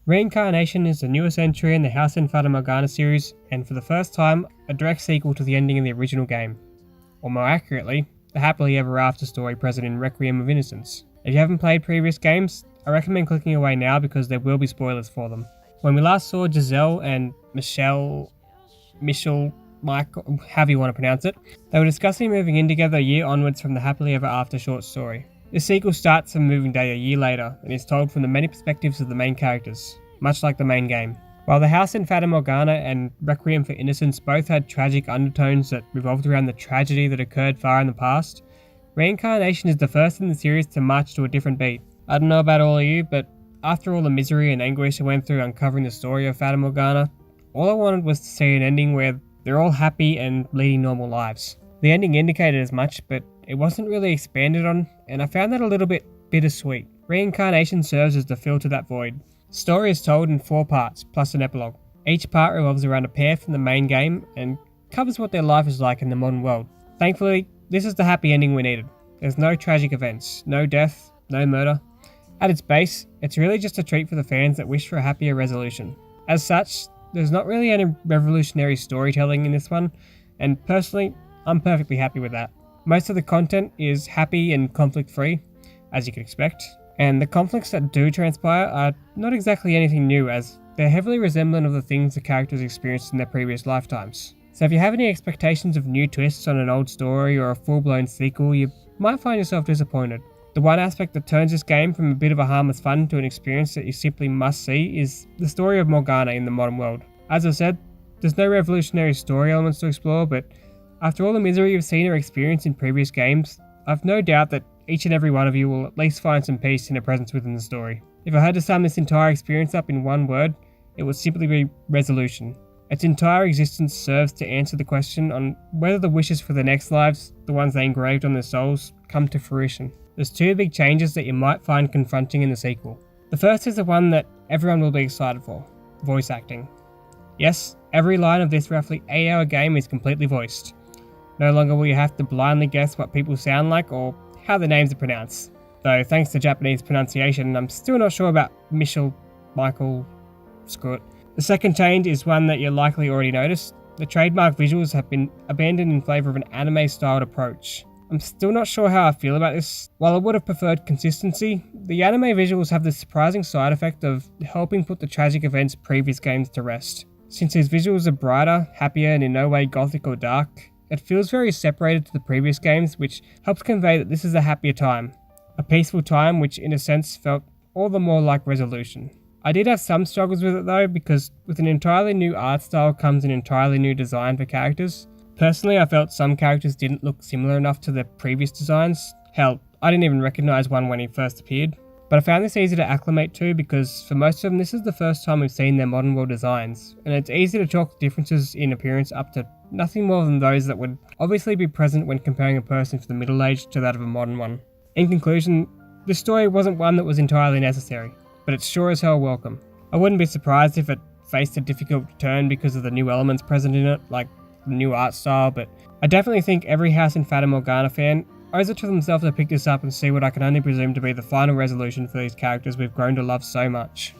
Reincarnation is the newest entry in the House and Fata Morgana series, and for the first time, a direct sequel to the ending of the original game. Or more accurately, the happily ever after story present in Requiem of Innocence. If you haven't played previous games, I recommend clicking away now because there will be spoilers for them. When we last saw Giselle and Michelle, Michael, however you want to pronounce it, they were discussing moving in together a year onwards from the happily ever after short story. This sequel starts from moving day a year later and is told from the many perspectives of the main characters, much like the main game. While the House in Fata Morgana and Requiem for Innocence both had tragic undertones that revolved around the tragedy that occurred far in the past, Reincarnation is the first in the series to march to a different beat. I don't know about all of you, but after all the misery and anguish I went through uncovering the story of Fata Morgana, all I wanted was to see an ending where they're all happy and leading normal lives. The ending indicated as much, but it wasn't really expanded on, and I found that a little bit bittersweet. Reincarnation serves as the fill to that void. The story is told in 4 parts, plus an epilogue. Each part revolves around a pair from the main game, and covers what their life is like in the modern world. Thankfully, this is the happy ending we needed. There's no tragic events, no death, no murder. At its base, it's really just a treat for the fans that wish for a happier resolution. As such, there's not really any revolutionary storytelling in this one, and personally, I'm perfectly happy with that. Most of the content is happy and conflict-free, as you could expect, and the conflicts that do transpire are not exactly anything new, as they're heavily resemblant of the things the characters experienced in their previous lifetimes. So if you have any expectations of new twists on an old story or a full-blown sequel, you might find yourself disappointed. The one aspect that turns this game from a bit of a harmless fun to an experience that you simply must see is the story of Morgana in the modern world. As I said, there's no revolutionary story elements to explore, but after all the misery you've seen or experienced in previous games, I've no doubt that each and every one of you will at least find some peace in a presence within the story. If I had to sum this entire experience up in one word, it would simply be resolution. Its entire existence serves to answer the question on whether the wishes for the next lives, the ones they engraved on their souls, come to fruition. There's 2 big changes that you might find confronting in the sequel. The first is the one that everyone will be excited for: voice acting. Yes, every line of this roughly 8-hour game is completely voiced. No longer will you have to blindly guess what people sound like or how their names are pronounced. Though thanks to Japanese pronunciation, I'm still not sure about Michael, screw it. The second change is one that you'll likely already noticed. The trademark visuals have been abandoned in favour of an anime-styled approach. I'm still not sure how I feel about this. While I would have preferred consistency, the anime visuals have the surprising side effect of helping put the tragic events of previous games to rest. Since these visuals are brighter, happier, and in no way gothic or dark, it feels very separated to the previous games, which helps convey that this is a happier time. A peaceful time which in a sense felt all the more like resolution. I did have some struggles with it though, because with an entirely new art style comes an entirely new design for characters. Personally, I felt some characters didn't look similar enough to their previous designs. Hell, I didn't even recognise one when he first appeared. But I found this easy to acclimate to because for most of them this is the first time we've seen their modern world designs, and it's easy to chalk differences in appearance up to nothing more than those that would obviously be present when comparing a person from the Middle Age to that of a modern one. In conclusion, this story wasn't one that was entirely necessary, but it's sure as hell welcome. I wouldn't be surprised if it faced a difficult turn because of the new elements present in it, like the new art style, but I definitely think every House in Fata Morgana fan owes it to themselves to pick this up and see what I can only presume to be the final resolution for these characters we've grown to love so much.